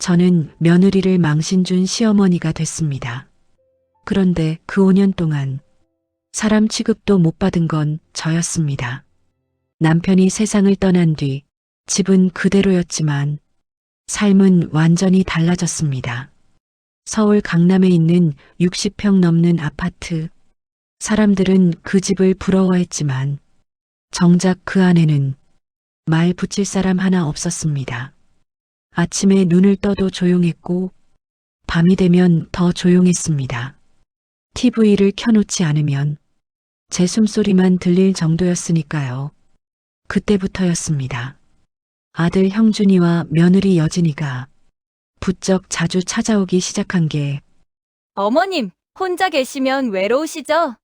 저는 며느리를 망신 준 시어머니가 됐습니다. 그런데 그 5년 동안 사람 취급도 못 받은 건 저였습니다. 남편이 세상을 떠난 뒤 집은 그대로였지만 삶은 완전히 달라졌습니다. 서울 강남에 있는 60평 넘는 아파트. 사람들은 그 집을 부러워했지만 정작 그 안에는 말 붙일 사람 하나 없었습니다. 아침에 눈을 떠도 조용했고 밤이 되면 더 조용했습니다. TV를 켜놓지 않으면 제 숨소리만 들릴 정도였으니까요. 그때부터였습니다. 아들 형준이와 며느리 여진이가 부쩍 자주 찾아오기 시작한 게 어머님, 혼자 계시면 외로우시죠?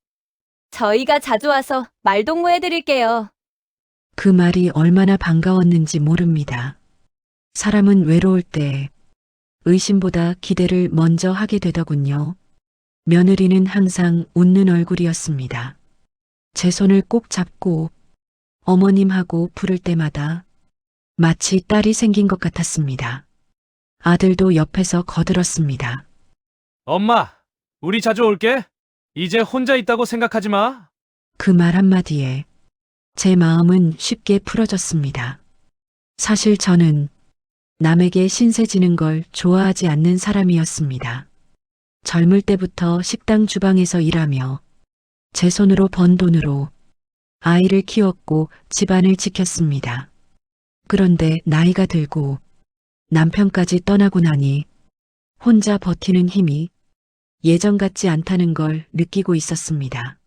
저희가 자주 와서 말동무해드릴게요. 그 말이 얼마나 반가웠는지 모릅니다. 사람은 외로울 때 의심보다 기대를 먼저 하게 되더군요. 며느리는 항상 웃는 얼굴이었습니다. 제 손을 꼭 잡고 어머님 하고 부를 때마다 마치 딸이 생긴 것 같았습니다. 아들도 옆에서 거들었습니다. 엄마, 우리 자주 올게. 이제 혼자 있다고 생각하지 마. 그 말 한마디에 제 마음은 쉽게 풀어졌습니다. 사실 저는 남에게 신세 지는 걸 좋아하지 않는 사람이었습니다. 젊을 때부터 식당 주방에서 일하며 제 손으로 번 돈으로 아이를 키웠고 집안을 지켰습니다. 그런데 나이가 들고 남편까지 떠나고 나니 혼자 버티는 힘이 예전 같지 않다는 걸 느끼고 있었습니다.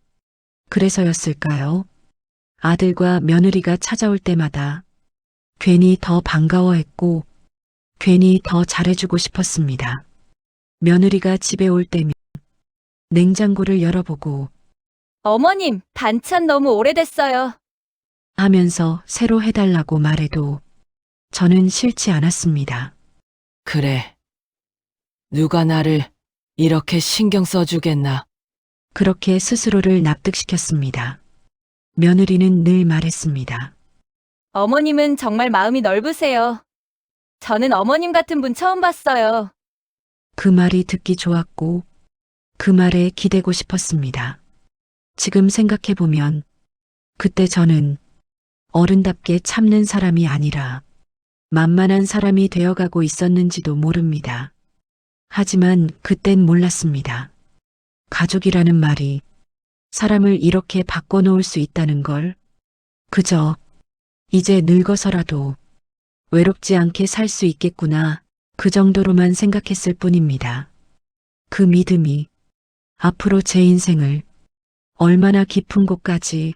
그래서였을까요? 아들과 며느리가 찾아올 때마다 괜히 더 반가워했고 괜히 더 잘해주고 싶었습니다. 며느리가 집에 올 때면 냉장고를 열어보고 어머님, 반찬 너무 오래됐어요. 하면서 새로 해달라고 말해도 저는 싫지 않았습니다. 그래. 누가 나를 이렇게 신경 써주겠나? 그렇게 스스로를 납득시켰습니다. 며느리는 늘 말했습니다. 어머님은 정말 마음이 넓으세요. 저는 어머님 같은 분 처음 봤어요. 그 말이 듣기 좋았고 그 말에 기대고 싶었습니다. 지금 생각해보면 그때 저는 어른답게 참는 사람이 아니라 만만한 사람이 되어가고 있었는지도 모릅니다. 하지만 그땐 몰랐습니다. 가족이라는 말이 사람을 이렇게 바꿔놓을 수 있다는 걸 그저 이제 늙어서라도 외롭지 않게 살 수 있겠구나 그 정도로만 생각했을 뿐입니다. 그 믿음이 앞으로 제 인생을 얼마나 깊은 곳까지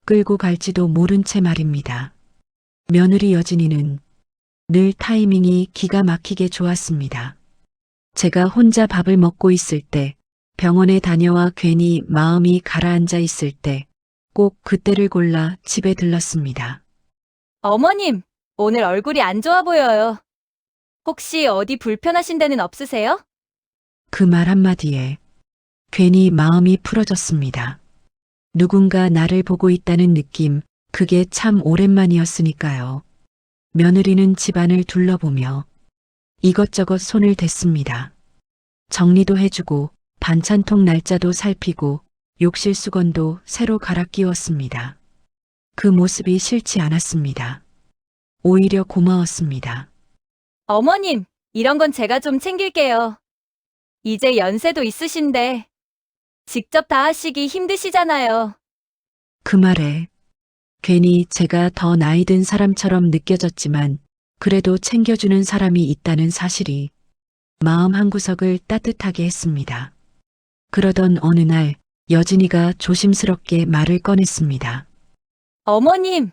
끌고 갈지도 모른 채 말입니다. 며느리 여진이는 늘 타이밍이 기가 막히게 좋았습니다. 제가 혼자 밥을 먹고 있을 때, 병원에 다녀와 괜히 마음이 가라앉아 있을 때, 꼭 그때를 골라 집에 들렀습니다. 어머님, 오늘 얼굴이 안 좋아 보여요. 혹시 어디 불편하신 데는 없으세요? 그 말 한마디에 괜히 마음이 풀어졌습니다. 누군가 나를 보고 있다는 느낌, 그게 참 오랜만이었으니까요. 며느리는 집안을 둘러보며 이것저것 손을 댔습니다. 정리도 해주고 반찬통 날짜도 살피고 욕실 수건도 새로 갈아 끼웠습니다. 그 모습이 싫지 않았습니다. 오히려 고마웠습니다. 어머님, 이런 건 제가 좀 챙길게요. 이제 연세도 있으신데 직접 다 하시기 힘드시잖아요. 그 말에 괜히 제가 더 나이 든 사람처럼 느껴졌지만 그래도 챙겨주는 사람이 있다는 사실이 마음 한구석을 따뜻하게 했습니다. 그러던 어느 날 여진이가 조심스럽게 말을 꺼냈습니다. 어머님,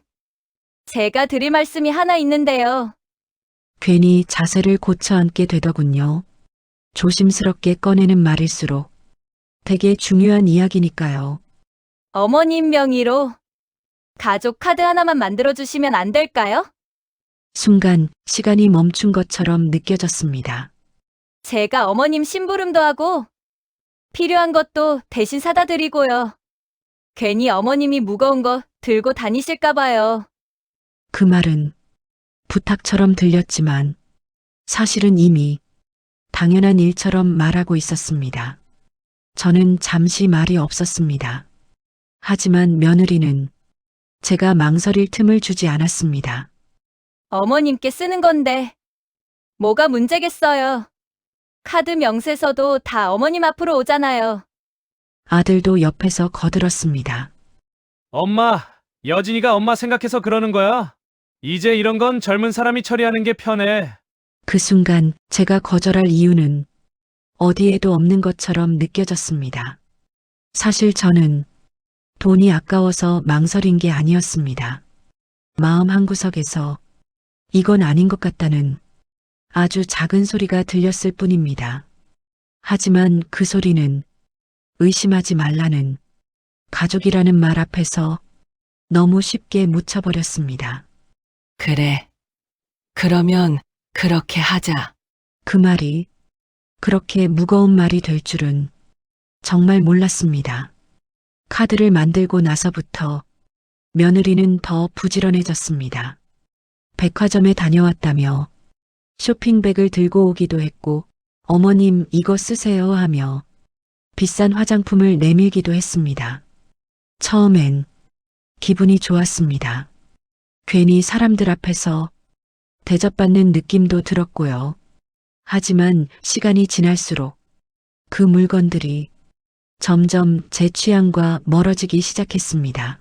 제가 드릴 말씀이 하나 있는데요. 괜히 자세를 고쳐 앉게 되더군요. 조심스럽게 꺼내는 말일수록 되게 중요한 이야기니까요. 어머님 명의로 가족 카드 하나만 만들어주시면 안 될까요? 순간 시간이 멈춘 것처럼 느껴졌습니다. 제가 어머님 심부름도 하고 필요한 것도 대신 사다 드리고요. 괜히 어머님이 무거운 거 들고 다니실까 봐요. 그 말은 부탁처럼 들렸지만 사실은 이미 당연한 일처럼 말하고 있었습니다. 저는 잠시 말이 없었습니다. 하지만 며느리는 제가 망설일 틈을 주지 않았습니다. 어머님께 쓰는 건데 뭐가 문제겠어요. 카드 명세서도 다 어머님 앞으로 오잖아요. 아들도 옆에서 거들었습니다. 엄마, 여진이가 엄마 생각해서 그러는 거야. 이제 이런 건 젊은 사람이 처리하는 게 편해. 그 순간 제가 거절할 이유는 어디에도 없는 것처럼 느껴졌습니다. 사실 저는 돈이 아까워서 망설인 게 아니었습니다. 마음 한구석에서 이건 아닌 것 같다는 아주 작은 소리가 들렸을 뿐입니다. 하지만 그 소리는 의심하지 말라는 가족이라는 말 앞에서 너무 쉽게 묻혀버렸습니다. 그래. 그러면 그렇게 하자. 그 말이 그렇게 무거운 말이 될 줄은 정말 몰랐습니다. 카드를 만들고 나서부터 며느리는 더 부지런해졌습니다. 백화점에 다녀왔다며 쇼핑백을 들고 오기도 했고 어머님 이거 쓰세요 하며 비싼 화장품을 내밀기도 했습니다. 처음엔 기분이 좋았습니다. 괜히 사람들 앞에서 대접받는 느낌도 들었고요. 하지만 시간이 지날수록 그 물건들이 점점 제 취향과 멀어지기 시작했습니다.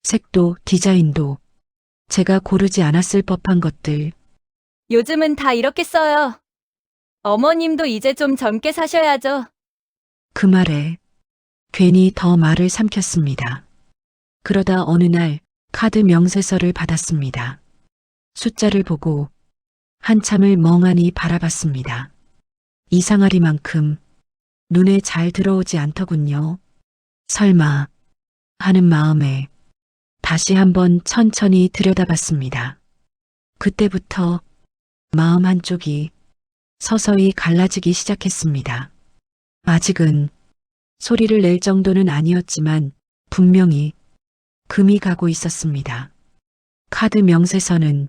색도 디자인도 제가 고르지 않았을 법한 것들. 요즘은 다 이렇게 써요. 어머님도 이제 좀 젊게 사셔야죠. 그 말에 괜히 더 말을 삼켰습니다. 그러다 어느 날 카드 명세서를 받았습니다. 숫자를 보고 한참을 멍하니 바라봤습니다. 이상하리만큼 눈에 잘 들어오지 않더군요. 설마 하는 마음에 다시 한번 천천히 들여다봤습니다. 그때부터 마음 한쪽이 서서히 갈라지기 시작했습니다. 아직은 소리를 낼 정도는 아니었지만 분명히 금이 가고 있었습니다. 카드 명세서는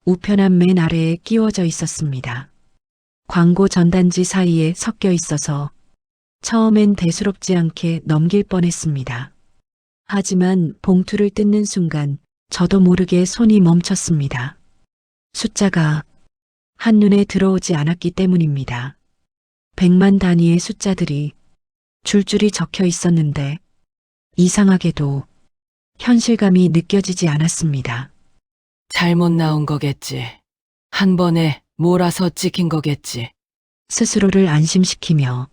우편함 맨 아래에 끼워져 있었습니다. 광고 전단지 사이에 섞여 있어서 처음엔 대수롭지 않게 넘길 뻔했습니다. 하지만 봉투를 뜯는 순간 저도 모르게 손이 멈췄습니다. 숫자가 한눈에 들어오지 않았기 때문입니다. 100만 단위의 숫자들이 줄줄이 적혀 있었는데 이상하게도 현실감이 느껴지지 않았습니다. 잘못 나온 거겠지. 한 번에 몰아서 찍힌 거겠지. 스스로를 안심시키며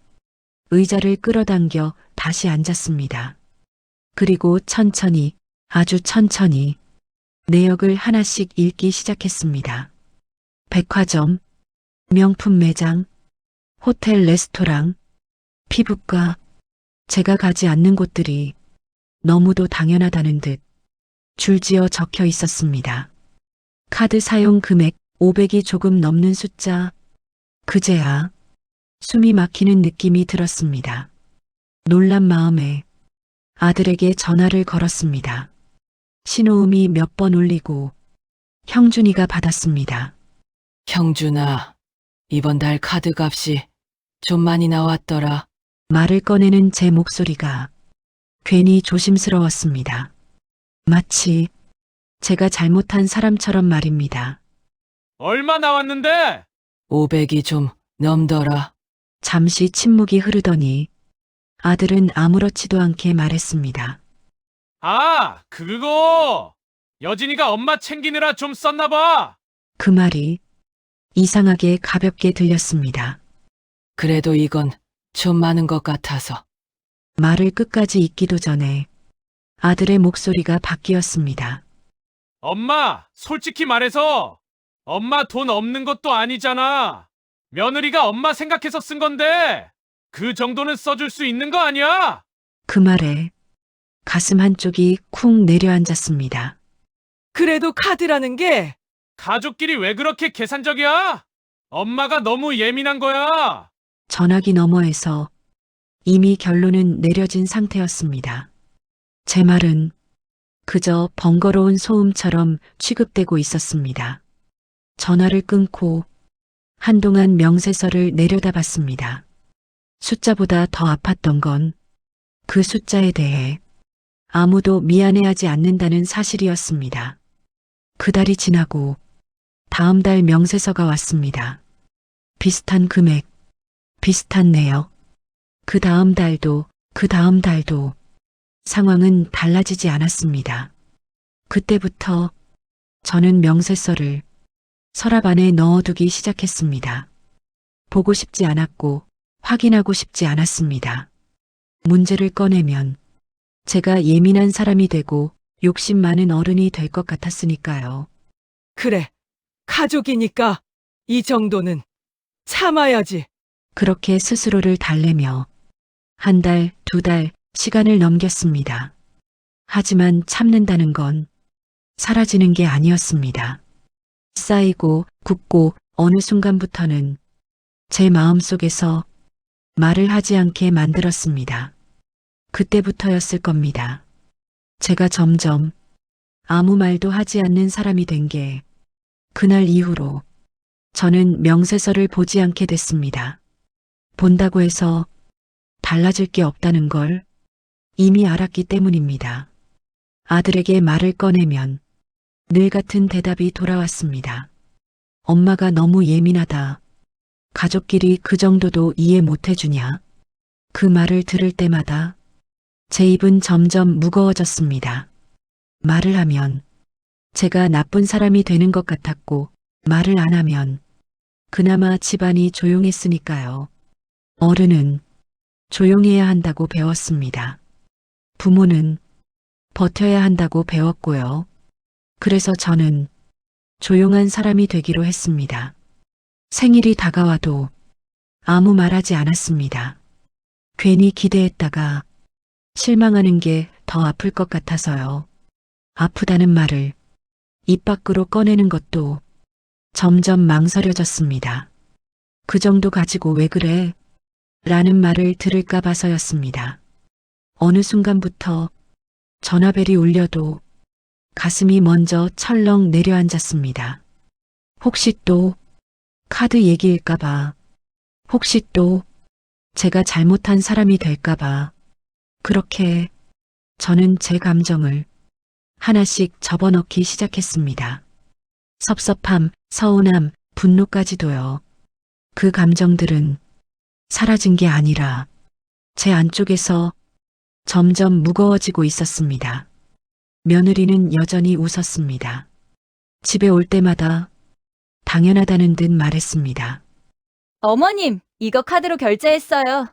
의자를 끌어당겨 다시 앉았습니다. 그리고 천천히, 아주 천천히 내역을 하나씩 읽기 시작했습니다. 백화점, 명품 매장, 호텔 레스토랑, 피부과, 제가 가지 않는 곳들이 너무도 당연하다는 듯 줄지어 적혀 있었습니다. 카드 사용 금액 500이 조금 넘는 숫자, 그제야 숨이 막히는 느낌이 들었습니다. 놀란 마음에 아들에게 전화를 걸었습니다. 신호음이 몇 번 울리고 형준이가 받았습니다. 형준아, 이번 달 카드 값이 좀 많이 나왔더라. 말을 꺼내는 제 목소리가 괜히 조심스러웠습니다. 마치 제가 잘못한 사람처럼 말입니다. 얼마 나왔는데? 500이 좀 넘더라. 잠시 침묵이 흐르더니 아들은 아무렇지도 않게 말했습니다. 아, 그거! 여진이가 엄마 챙기느라 좀 썼나 봐. 그 말이 이상하게 가볍게 들렸습니다. 그래도 이건 좀 많은 것 같아서. 말을 끝까지 잇기도 전에 아들의 목소리가 바뀌었습니다. 엄마, 솔직히 말해서 엄마 돈 없는 것도 아니잖아. 며느리가 엄마 생각해서 쓴 건데 그 정도는 써줄 수 있는 거 아니야? 그 말에 가슴 한쪽이 쿵 내려앉았습니다. 그래도 카드라는 게 가족끼리 왜 그렇게 계산적이야? 엄마가 너무 예민한 거야. 전화기 너머에서 이미 결론은 내려진 상태였습니다. 제 말은 그저 번거로운 소음처럼 취급되고 있었습니다. 전화를 끊고 한동안 명세서를 내려다봤습니다. 숫자보다 더 아팠던 건 그 숫자에 대해 아무도 미안해하지 않는다는 사실이었습니다. 그 달이 지나고 다음 달 명세서가 왔습니다. 비슷한 금액, 비슷한 내역. 그 다음 달도, 그 다음 달도 상황은 달라지지 않았습니다. 그때부터 저는 명세서를 서랍 안에 넣어두기 시작했습니다. 보고 싶지 않았고 확인하고 싶지 않았습니다. 문제를 꺼내면 제가 예민한 사람이 되고 욕심 많은 어른이 될 것 같았으니까요. 그래, 가족이니까 이 정도는 참아야지. 그렇게 스스로를 달래며 한 달, 두 달 시간을 넘겼습니다. 하지만 참는다는 건 사라지는 게 아니었습니다. 쌓이고 굳고 어느 순간부터는 제 마음속에서 말을 하지 않게 만들었습니다. 그때부터였을 겁니다. 제가 점점 아무 말도 하지 않는 사람이 된 게 그날 이후로 저는 명세서를 보지 않게 됐습니다. 본다고 해서 달라질 게 없다는 걸 이미 알았기 때문입니다. 아들에게 말을 꺼내면 늘 같은 대답이 돌아왔습니다. 엄마가 너무 예민하다. 가족끼리 그 정도도 이해 못 해주냐. 그 말을 들을 때마다 제 입은 점점 무거워졌습니다. 말을 하면 제가 나쁜 사람이 되는 것 같았고 말을 안 하면 그나마 집안이 조용했으니까요. 어른은 조용해야 한다고 배웠습니다. 부모는 버텨야 한다고 배웠고요. 그래서 저는 조용한 사람이 되기로 했습니다. 생일이 다가와도 아무 말하지 않았습니다. 괜히 기대했다가 실망하는 게 더 아플 것 같아서요. 아프다는 말을 입 밖으로 꺼내는 것도 점점 망설여졌습니다. 그 정도 가지고 왜 그래? 라는 말을 들을까 봐서였습니다. 어느 순간부터 전화벨이 울려도 가슴이 먼저 철렁 내려앉았습니다. 혹시 또 카드 얘기일까봐, 혹시 또 제가 잘못한 사람이 될까봐, 그렇게 저는 제 감정을 하나씩 접어넣기 시작했습니다. 섭섭함, 서운함, 분노까지도요. 그 감정들은 사라진 게 아니라 제 안쪽에서 점점 무거워지고 있었습니다. 며느리는 여전히 웃었습니다. 집에 올 때마다 당연하다는 듯 말했습니다. 어머님, 이거 카드로 결제했어요.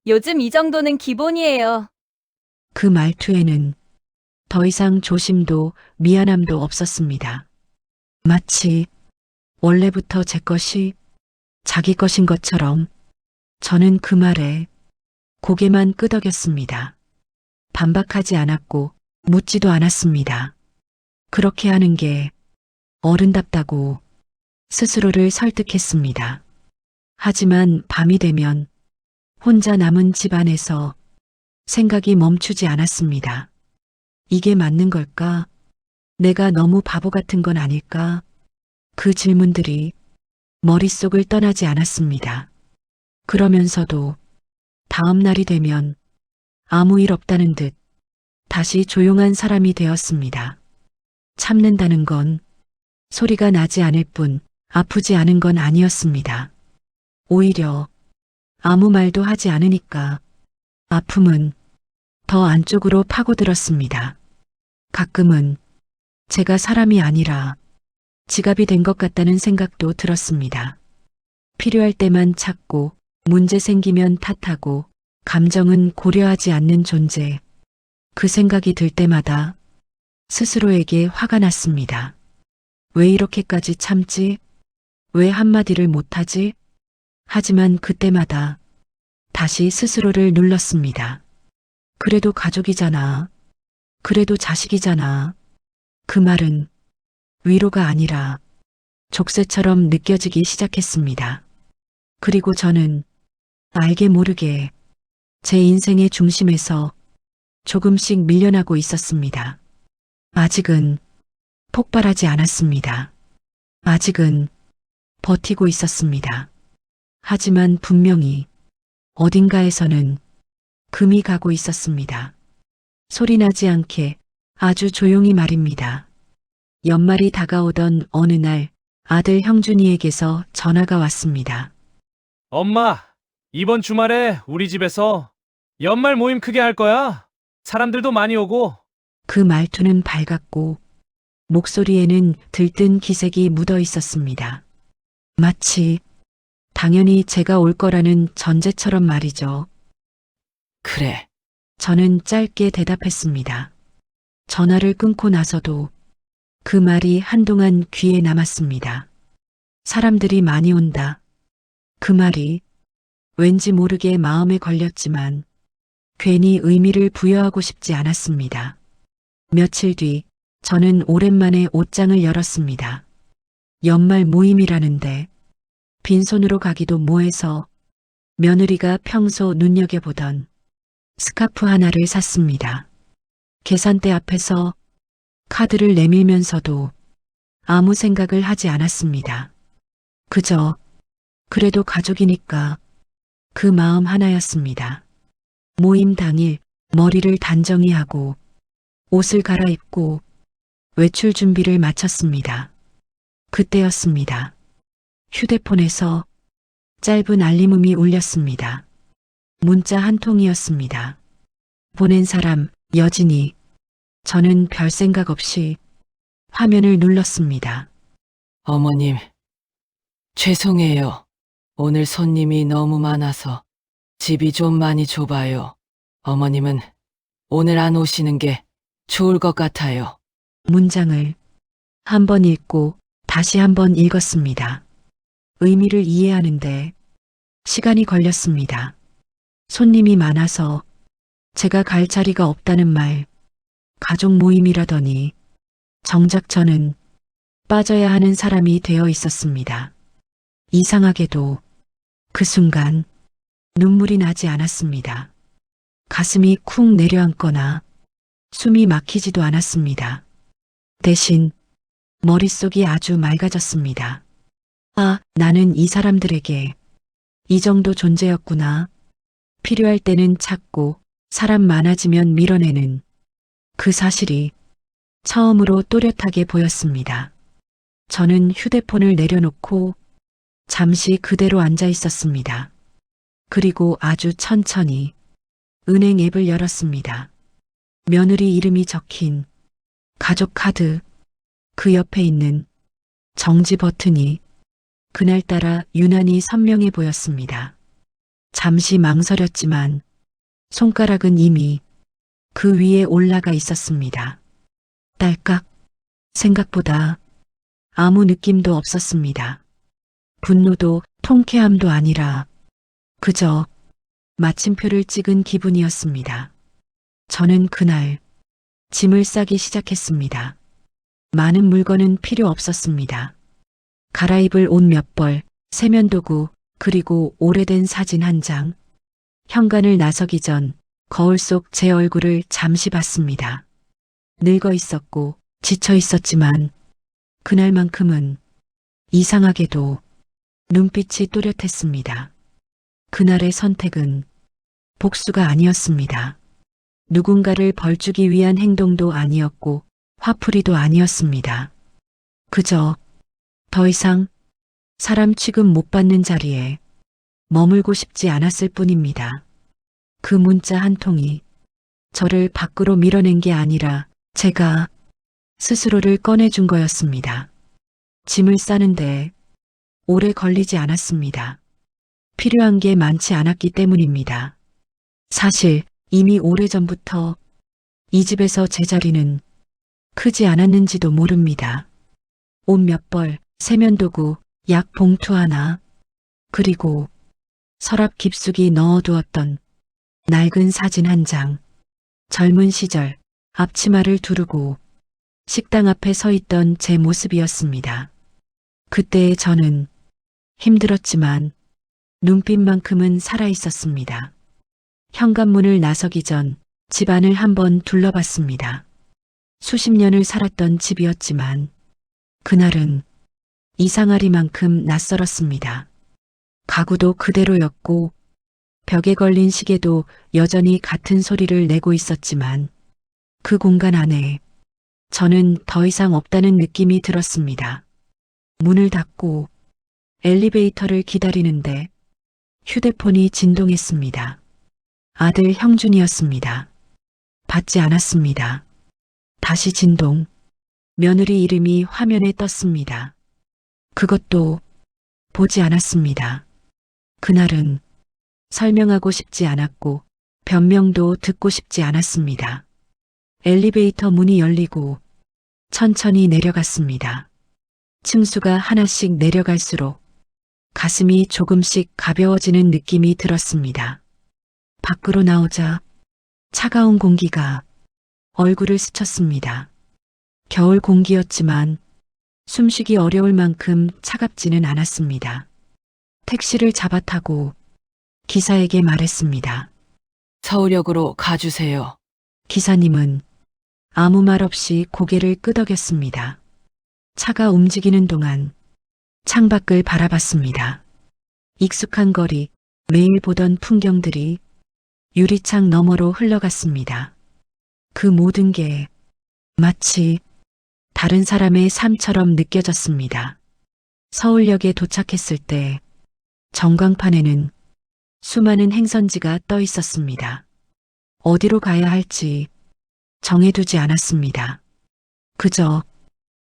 요즘 이 정도는 기본이에요. 그 말투에는 더 이상 조심도 미안함도 없었습니다. 마치 원래부터 제 것이 자기 것인 것처럼 저는 그 말에 고개만 끄덕였습니다. 반박하지 않았고 묻지도 않았습니다. 그렇게 하는 게 어른답다고 스스로를 설득했습니다. 하지만 밤이 되면 혼자 남은 집안에서 생각이 멈추지 않았습니다. 이게 맞는 걸까? 내가 너무 바보 같은 건 아닐까? 그 질문들이 머릿속을 떠나지 않았습니다. 그러면서도 다음 날이 되면 아무 일 없다는 듯 다시 조용한 사람이 되었습니다. 참는다는 건 소리가 나지 않을 뿐 아프지 않은 건 아니었습니다. 오히려 아무 말도 하지 않으니까 아픔은 더 안쪽으로 파고들었습니다. 가끔은 제가 사람이 아니라 지갑이 된 것 같다는 생각도 들었습니다. 필요할 때만 찾고 문제 생기면 탓하고 감정은 고려하지 않는 존재. 그 생각이 들 때마다 스스로에게 화가 났습니다. 왜 이렇게까지 참지? 왜 한마디를 못하지? 하지만 그때마다 다시 스스로를 눌렀습니다. 그래도 가족이잖아. 그래도 자식이잖아. 그 말은 위로가 아니라 족쇄처럼 느껴지기 시작했습니다. 그리고 저는 알게 모르게 제 인생의 중심에서 조금씩 밀려나고 있었습니다. 아직은 폭발하지 않았습니다. 아직은 버티고 있었습니다. 하지만 분명히 어딘가에서는 금이 가고 있었습니다. 소리나지 않게 아주 조용히 말입니다. 연말이 다가오던 어느 날 아들 형준이에게서 전화가 왔습니다. 엄마, 이번 주말에 우리 집에서 연말 모임 크게 할 거야. 사람들도 많이 오고. 그 말투는 밝았고 목소리에는 들뜬 기색이 묻어 있었습니다. 마치 당연히 제가 올 거라는 전제처럼 말이죠. 그래. 저는 짧게 대답했습니다. 전화를 끊고 나서도 그 말이 한동안 귀에 남았습니다. 사람들이 많이 온다. 그 말이 왠지 모르게 마음에 걸렸지만 괜히 의미를 부여하고 싶지 않았습니다. 며칠 뒤 저는 오랜만에 옷장을 열었습니다. 연말 모임이라는데 빈손으로 가기도 뭐해서 며느리가 평소 눈여겨보던 스카프 하나를 샀습니다. 계산대 앞에서 카드를 내밀면서도 아무 생각을 하지 않았습니다. 그저 그래도 가족이니까 그 마음 하나였습니다. 모임 당일 머리를 단정히 하고 옷을 갈아입고 외출 준비를 마쳤습니다. 그때였습니다. 휴대폰에서 짧은 알림음이 울렸습니다. 문자 한 통이었습니다. 보낸 사람 여진이. 저는 별 생각 없이 화면을 눌렀습니다. 어머님, 죄송해요. 오늘 손님이 너무 많아서 집이 좀 많이 좁아요. 어머님은 오늘 안 오시는 게 좋을 것 같아요. 문장을 한 번 읽고 다시 한 번 읽었습니다. 의미를 이해하는데 시간이 걸렸습니다. 손님이 많아서 제가 갈 자리가 없다는 말, 가족 모임이라더니 정작 저는 빠져야 하는 사람이 되어 있었습니다. 이상하게도 그 순간 눈물이 나지 않았습니다. 가슴이 쿵 내려앉거나 숨이 막히지도 않았습니다. 대신 머릿속이 아주 맑아졌습니다. 아, 나는 이 사람들에게 이 정도 존재였구나. 필요할 때는 찾고 사람 많아지면 밀어내는 그 사실이 처음으로 또렷하게 보였습니다. 저는 휴대폰을 내려놓고 잠시 그대로 앉아 있었습니다. 그리고 아주 천천히 은행 앱을 열었습니다. 며느리 이름이 적힌 가족 카드, 그 옆에 있는 정지 버튼이 그날따라 유난히 선명해 보였습니다. 잠시 망설였지만 손가락은 이미 그 위에 올라가 있었습니다. 딸깍. 생각보다 아무 느낌도 없었습니다. 분노도 통쾌함도 아니라 그저 마침표를 찍은 기분이었습니다. 저는 그날 짐을 싸기 시작했습니다. 많은 물건은 필요 없었습니다. 갈아입을 옷 몇 벌, 세면도구, 그리고 오래된 사진 한 장. 현관을 나서기 전 거울 속 제 얼굴을 잠시 봤습니다. 늙어 있었고 지쳐 있었지만 그날만큼은 이상하게도 눈빛이 또렷했습니다. 그날의 선택은 복수가 아니었습니다. 누군가를 벌주기 위한 행동도 아니었고 화풀이도 아니었습니다. 그저 더 이상 사람 취급 못 받는 자리에 머물고 싶지 않았을 뿐입니다. 그 문자 한 통이 저를 밖으로 밀어낸 게 아니라 제가 스스로를 꺼내준 거였습니다. 짐을 싸는데 오래 걸리지 않았습니다. 필요한 게 많지 않았기 때문입니다. 사실 이미 오래전부터 이 집에서 제 자리는 크지 않았는지도 모릅니다. 옷 몇 벌, 세면도구, 약 봉투 하나, 그리고 서랍 깊숙이 넣어두었던 낡은 사진 한 장, 젊은 시절 앞치마를 두르고 식당 앞에 서 있던 제 모습이었습니다. 그때의 저는 힘들었지만 눈빛만큼은 살아있었습니다. 현관문을 나서기 전 집안을 한번 둘러봤습니다. 수십 년을 살았던 집이었지만 그날은 이상하리만큼 낯설었습니다. 가구도 그대로였고 벽에 걸린 시계도 여전히 같은 소리를 내고 있었지만 그 공간 안에 저는 더 이상 없다는 느낌이 들었습니다. 문을 닫고 엘리베이터를 기다리는데 휴대폰이 진동했습니다. 아들 형준이었습니다. 받지 않았습니다. 다시 진동. 며느리 이름이 화면에 떴습니다. 그것도 보지 않았습니다. 그날은 설명하고 싶지 않았고 변명도 듣고 싶지 않았습니다. 엘리베이터 문이 열리고 천천히 내려갔습니다. 층수가 하나씩 내려갈수록 가슴이 조금씩 가벼워지는 느낌이 들었습니다. 밖으로 나오자 차가운 공기가 얼굴을 스쳤습니다. 겨울 공기였지만 숨쉬기 어려울 만큼 차갑지는 않았습니다. 택시를 잡아 타고 기사에게 말했습니다. 서울역으로 가주세요. 기사님은 아무 말 없이 고개를 끄덕였습니다. 차가 움직이는 동안 창밖을 바라봤습니다. 익숙한 거리, 매일 보던 풍경들이 유리창 너머로 흘러갔습니다. 그 모든 게 마치 다른 사람의 삶처럼 느껴졌습니다. 서울역에 도착했을 때 전광판에는 수많은 행선지가 떠 있었습니다. 어디로 가야 할지 정해두지 않았습니다. 그저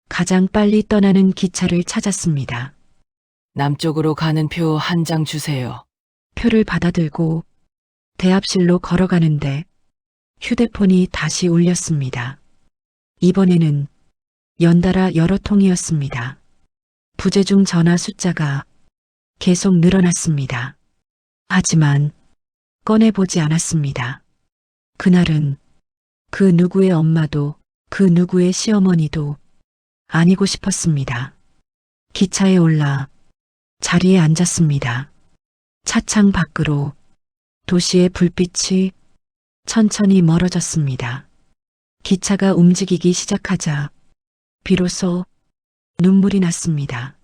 가장 빨리 떠나는 기차를 찾았습니다. 남쪽으로 가는 표 한 장 주세요. 표를 받아들고 대합실로 걸어가는데 휴대폰이 다시 울렸습니다. 이번에는 연달아 여러 통이었습니다. 부재중 전화 숫자가 계속 늘어났습니다. 하지만 꺼내보지 않았습니다. 그날은 그 누구의 엄마도 그 누구의 시어머니도 아니고 싶었습니다. 기차에 올라 자리에 앉았습니다. 차창 밖으로 도시의 불빛이 천천히 멀어졌습니다. 기차가 움직이기 시작하자 비로소 눈물이 났습니다.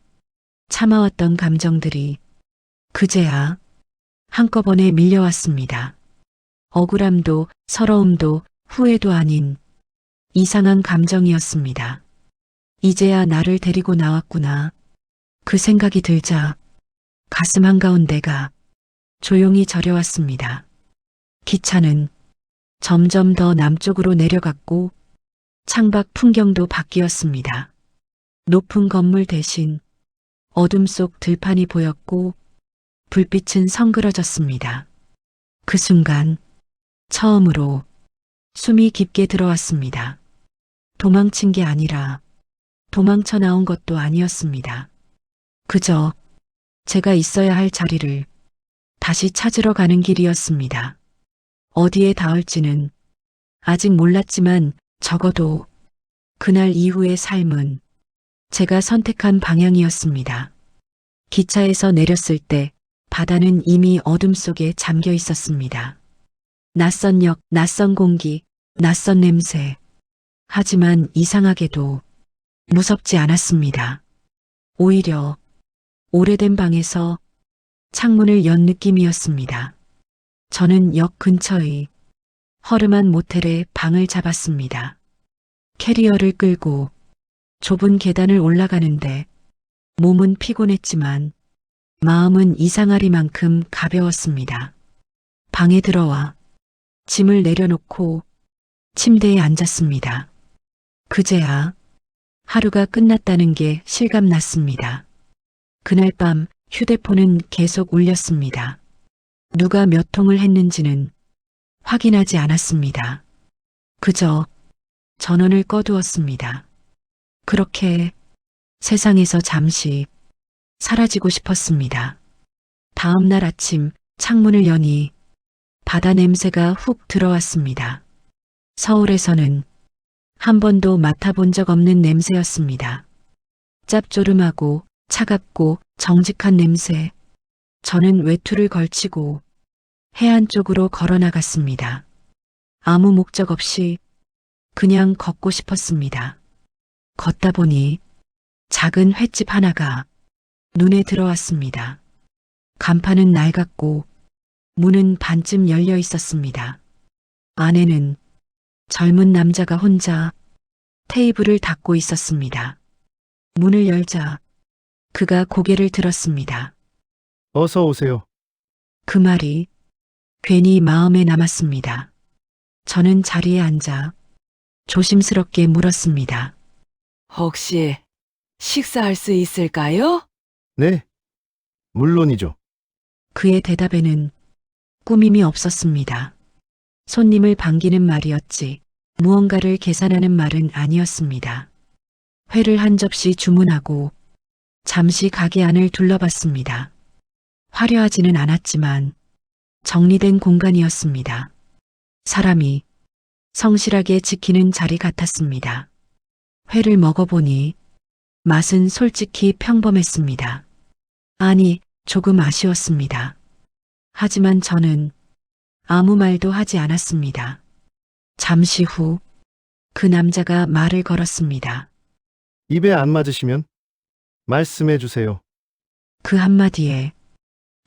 참아왔던 감정들이 그제야 한꺼번에 밀려왔습니다. 억울함도 서러움도 후회도 아닌 이상한 감정이었습니다. 이제야 나를 데리고 나왔구나. 그 생각이 들자 가슴 한가운데가 조용히 저려왔습니다. 기차는 점점 더 남쪽으로 내려갔고 창밖 풍경도 바뀌었습니다. 높은 건물 대신 어둠 속 들판이 보였고 불빛은 성그러졌습니다. 그 순간 처음으로 숨이 깊게 들어왔습니다. 도망친 게 아니라 도망쳐 나온 것도 아니었습니다. 그저 제가 있어야 할 자리를 다시 찾으러 가는 길이었습니다. 어디에 닿을지는 아직 몰랐지만 적어도 그날 이후의 삶은 제가 선택한 방향이었습니다. 기차에서 내렸을 때 바다는 이미 어둠 속에 잠겨 있었습니다. 낯선 역, 낯선 공기, 낯선 냄새. 하지만 이상하게도 무섭지 않았습니다. 오히려 오래된 방에서 창문을 연 느낌이었습니다. 저는 역 근처의 허름한 모텔에 방을 잡았습니다. 캐리어를 끌고 좁은 계단을 올라가는데 몸은 피곤했지만 마음은 이상하리만큼 가벼웠습니다. 방에 들어와 짐을 내려놓고 침대에 앉았습니다. 그제야 하루가 끝났다는 게 실감났습니다. 그날 밤 휴대폰은 계속 울렸습니다. 누가 몇 통을 했는지는 확인하지 않았습니다. 그저 전원을 꺼두었습니다. 그렇게 세상에서 잠시 사라지고 싶었습니다. 다음 날 아침 창문을 여니 바다 냄새가 훅 들어왔습니다. 서울에서는 한 번도 맡아본 적 없는 냄새였습니다. 짭조름하고 차갑고 정직한 냄새. 저는 외투를 걸치고 해안 쪽으로 걸어 나갔습니다. 아무 목적 없이 그냥 걷고 싶었습니다. 걷다 보니 작은 횟집 하나가 눈에 들어왔습니다. 간판은 낡았고 문은 반쯤 열려 있었습니다. 안에는 젊은 남자가 혼자 테이블을 닦고 있었습니다. 문을 열자 그가 고개를 들었습니다. 어서 오세요. 그 말이 괜히 마음에 남았습니다. 저는 자리에 앉아 조심스럽게 물었습니다. 혹시 식사할 수 있을까요? 네, 물론이죠. 그의 대답에는 꾸밈이 없었습니다. 손님을 반기는 말이었지 무언가를 계산하는 말은 아니었습니다. 회를 한 접시 주문하고 잠시 가게 안을 둘러봤습니다. 화려하지는 않았지만 정리된 공간이었습니다. 사람이 성실하게 지키는 자리 같았습니다. 회를 먹어보니 맛은 솔직히 평범했습니다. 아니, 조금 아쉬웠습니다. 하지만 저는 아무 말도 하지 않았습니다. 잠시 후 그 남자가 말을 걸었습니다. 입에 안 맞으시면 말씀해 주세요. 그 한마디에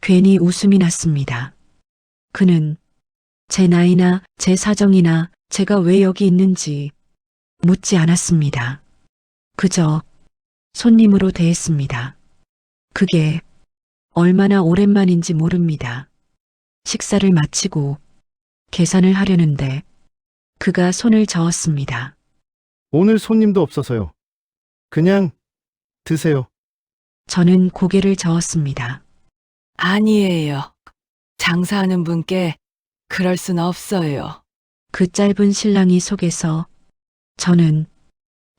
괜히 웃음이 났습니다. 그는 제 나이나 제 사정이나 제가 왜 여기 있는지 묻지 않았습니다. 그저 손님으로 대했습니다. 그게 얼마나 오랜만인지 모릅니다. 식사를 마치고 계산을 하려는데 그가 손을 저었습니다. 오늘 손님도 없어서요. 그냥 드세요. 저는 고개를 저었습니다. 아니에요. 장사하는 분께 그럴 순 없어요. 그 짧은 실랑이 속에서 저는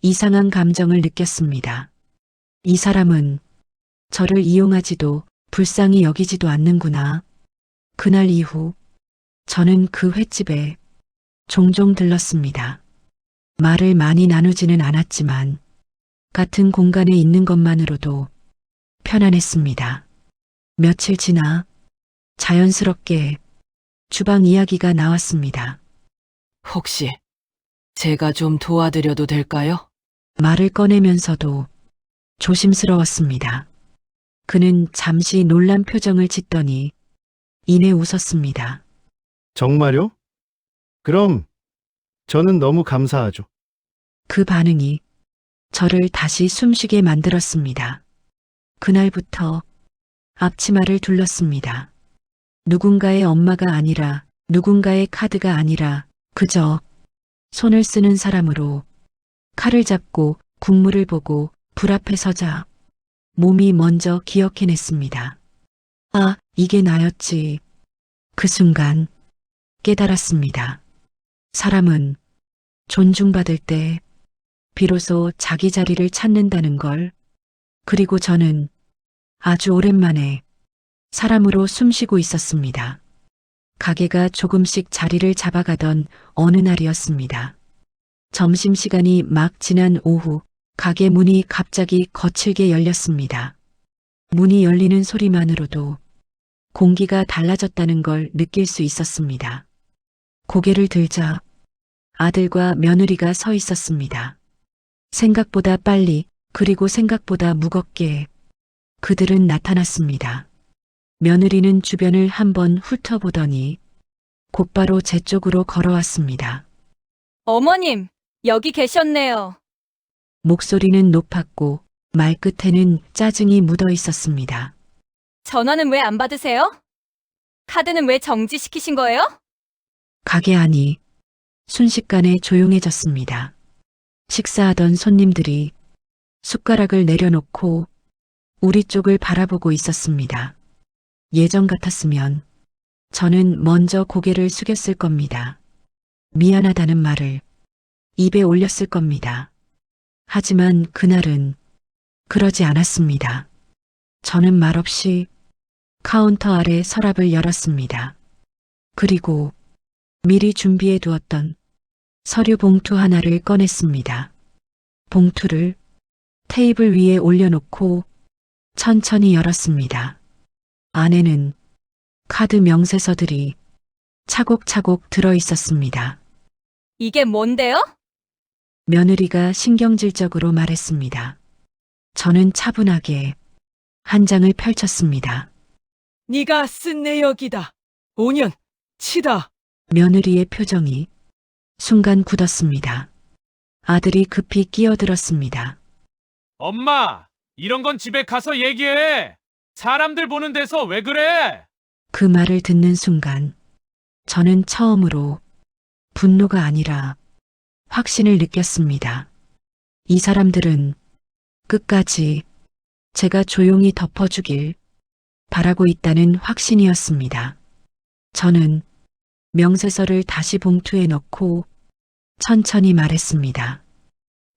이상한 감정을 느꼈습니다. 이 사람은 저를 이용하지도 불쌍히 여기지도 않는구나. 그날 이후 저는 그 횟집에 종종 들렀습니다. 말을 많이 나누지는 않았지만 같은 공간에 있는 것만으로도 편안했습니다. 며칠 지나 자연스럽게 주방 이야기가 나왔습니다. 혹시 제가 좀 도와드려도 될까요? 말을 꺼내면서도 조심스러웠습니다. 그는 잠시 놀란 표정을 짓더니 이내 웃었습니다. 정말요? 그럼 저는 너무 감사하죠. 그 반응이 저를 다시 숨쉬게 만들었습니다. 그날부터 앞치마를 둘렀습니다. 누군가의 엄마가 아니라 누군가의 카드가 아니라 그저 손을 쓰는 사람으로 칼을 잡고 국물을 보고 불 앞에 서자 몸이 먼저 기억해냈습니다. 아, 이게 나였지. 그 순간 깨달았습니다. 사람은 존중받을 때 비로소 자기 자리를 찾는다는 걸. 그리고 저는 아주 오랜만에 사람으로 숨쉬고 있었습니다. 가게가 조금씩 자리를 잡아가던 어느 날이었습니다. 점심시간이 막 지난 오후 가게 문이 갑자기 거칠게 열렸습니다. 문이 열리는 소리만으로도 공기가 달라졌다는 걸 느낄 수 있었습니다. 고개를 들자 아들과 며느리가 서 있었습니다. 생각보다 빨리 그리고 생각보다 무겁게 그들은 나타났습니다. 며느리는 주변을 한번 훑어보더니 곧바로 제 쪽으로 걸어왔습니다. 어머님, 여기 계셨네요. 목소리는 높았고 말끝에는 짜증이 묻어 있었습니다. 전화는 왜 안 받으세요? 카드는 왜 정지시키신 거예요? 가게 안이 순식간에 조용해졌습니다. 식사하던 손님들이 숟가락을 내려놓고 우리 쪽을 바라보고 있었습니다. 예전 같았으면 저는 먼저 고개를 숙였을 겁니다. 미안하다는 말을 입에 올렸을 겁니다. 하지만 그날은 그러지 않았습니다. 저는 말없이 카운터 아래 서랍을 열었습니다. 그리고 미리 준비해 두었던 서류 봉투 하나를 꺼냈습니다. 봉투를 테이블 위에 올려놓고 천천히 열었습니다. 안에는 카드 명세서들이 차곡차곡 들어 있었습니다. 이게 뭔데요? 며느리가 신경질적으로 말했습니다. 저는 차분하게 한 장을 펼쳤습니다. 네가 쓴 내역이다. 5년 치다. 며느리의 표정이 순간 굳었습니다. 아들이 급히 끼어들었습니다. 엄마, 이런 건 집에 가서 얘기해. 사람들 보는 데서 왜 그래? 그 말을 듣는 순간 저는 처음으로 분노가 아니라 확신을 느꼈습니다. 이 사람들은 끝까지 제가 조용히 덮어주길 바라고 있다는 확신이었습니다. 저는 명세서를 다시 봉투에 넣고 천천히 말했습니다.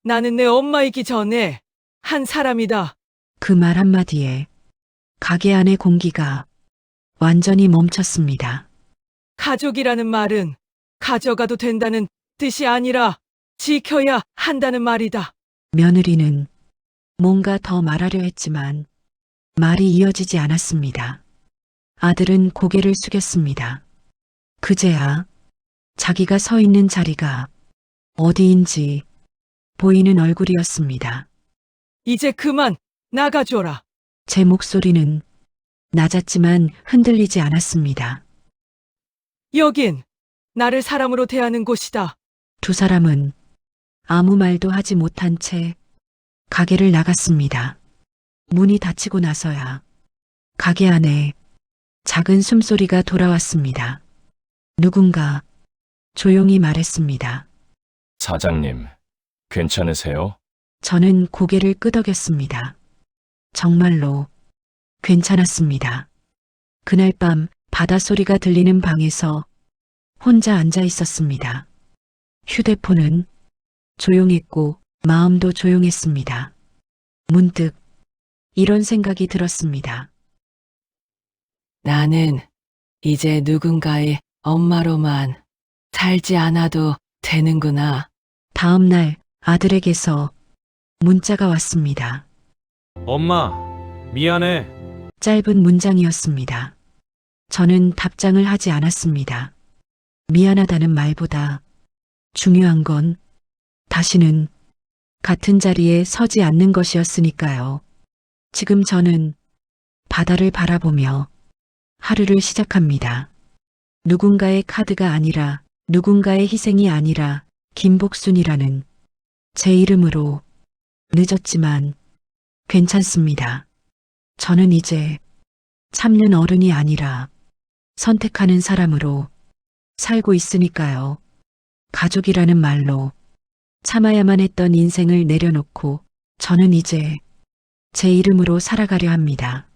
나는 내 엄마이기 전에 한 사람이다. 그 말 한마디에 가게 안의 공기가 완전히 멈췄습니다. 가족이라는 말은 가져가도 된다는 뜻이 아니라 지켜야 한다는 말이다. 며느리는 뭔가 더 말하려 했지만 말이 이어지지 않았습니다. 아들은 고개를 숙였습니다. 그제야 자기가 서 있는 자리가 어디인지 보이는 얼굴이었습니다. 이제 그만 나가줘라. 제 목소리는 낮았지만 흔들리지 않았습니다. 여긴 나를 사람으로 대하는 곳이다. 두 사람은 아무 말도 하지 못한 채 가게를 나갔습니다. 문이 닫히고 나서야 가게 안에 작은 숨소리가 돌아왔습니다. 누군가 조용히 말했습니다. 사장님, 괜찮으세요? 저는 고개를 끄덕였습니다. 정말로 괜찮았습니다. 그날 밤 바닷소리가 들리는 방에서 혼자 앉아 있었습니다. 휴대폰은 조용했고 마음도 조용했습니다. 문득 이런 생각이 들었습니다. 나는 이제 누군가의 엄마로만 살지 않아도 되는구나. 다음 날 아들에게서 문자가 왔습니다. 엄마, 미안해. 짧은 문장이었습니다. 저는 답장을 하지 않았습니다. 미안하다는 말보다 중요한 건 다시는 같은 자리에 서지 않는 것이었으니까요. 지금 저는 바다를 바라보며 하루를 시작합니다. 누군가의 카드가 아니라, 누군가의 희생이 아니라 김복순이라는 제 이름으로 늦었지만 괜찮습니다. 저는 이제 참는 어른이 아니라 선택하는 사람으로 살고 있으니까요. 가족이라는 말로 참아야만 했던 인생을 내려놓고 저는 이제 제 이름으로 살아가려 합니다.